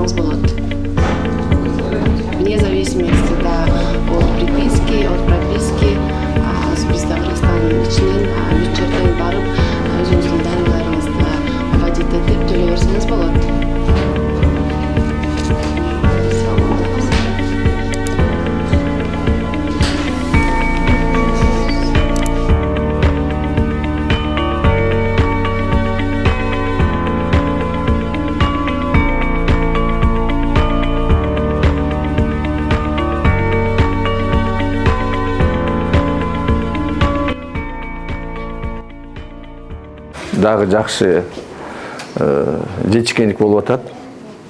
берсеңиз болот. Вне зависимости от приписки, от прописки, биз да Кыргызстандын ичинен бюджеттен барып, өзүңүздүн дарыларыңызды вводить этип төлөй берсеңиз болот. Дагы жакшы жетишкендик болуп атат.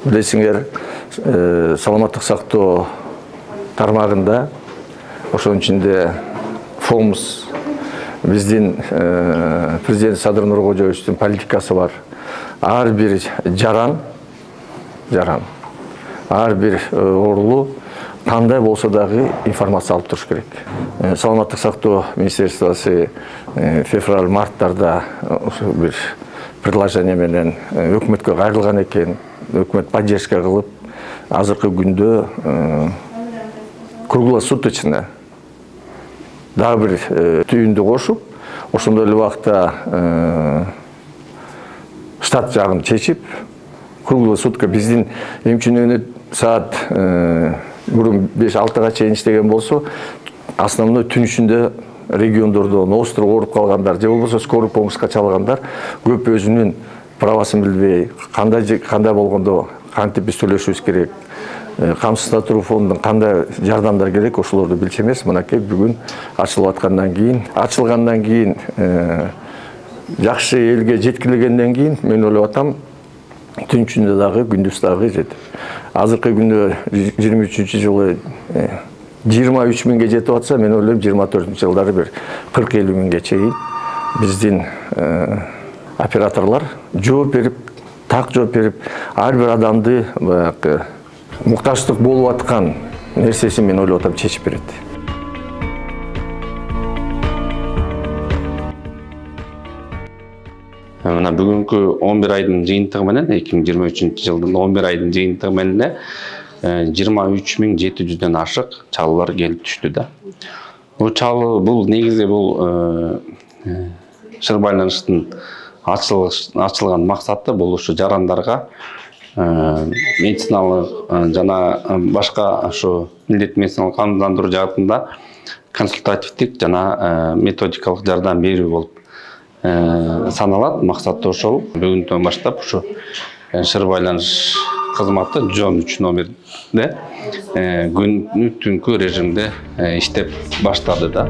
Билесиңер, саламаттык сактоо тармагында, ошонун ичинде ФОМС, биздин президент Садыр Нуркожоевичтин политикасы бар. Ар бир жаран, ар бир оорулуу кандай болсо дагы информация алып туруш керек. Саламаттык сактоо министерствосы февраль-марттарда бир предложение менен өкмөткө кайрылган экен. Өкмөт поддержка кылып, азыркы күндө круглосуточно дагы бир түйүндү кошуп, ошондой эле убакта штат жагын чечип, круглосутка биздин эмчүнөнү саат мурун 5-6-га чейин иштеген болсо, основной түн ичинде региондордон остро ооруп калгандар же болбосо скорый помощька чалгандар көп өзүнүн правасын билбей, кандай болгондо кантип биз төлөшүбүз керек, камсыздандыруу фондунун кандай жардамдар керек, ошолорду билчү эмес. Мынакей бүгүн ачылгандан кийин, жакшы элге жеткирилгенден кийин мен ойлоп атам, түн ичинде дагы, күндүз дагы жетип. Азыркы күндө 23-жылы 23 миңге жетип атса, мен ойлойм 24-жылдары бир 40-50 миңге чейин биздин операторлор жооп берип, так жооп берип, ар бир адамды муктаждык болуп аткан нерсесин мен ойлоп атам чечип берет. Мына бүгүнкү 11 айдын жыйынтыгы менен 2023-жылдын 11 айдын жыйынтыгы менен 23.700-ден ашык чалуулар келип түштү да. Бул чалуу, бул негизи бул шыр байланыштын ачылган максаты бул ушу жарандарга медициналык жана башка ушу милдеттүү медициналык камсыздандыруу жаатында консультативдик жана методикалык жардам берүү болуп саналат. Максаты ошол. Бүгүндөн баштап ушу шыр байланыш кызматы 113 номерде түнкү режимде иштеп баштады да.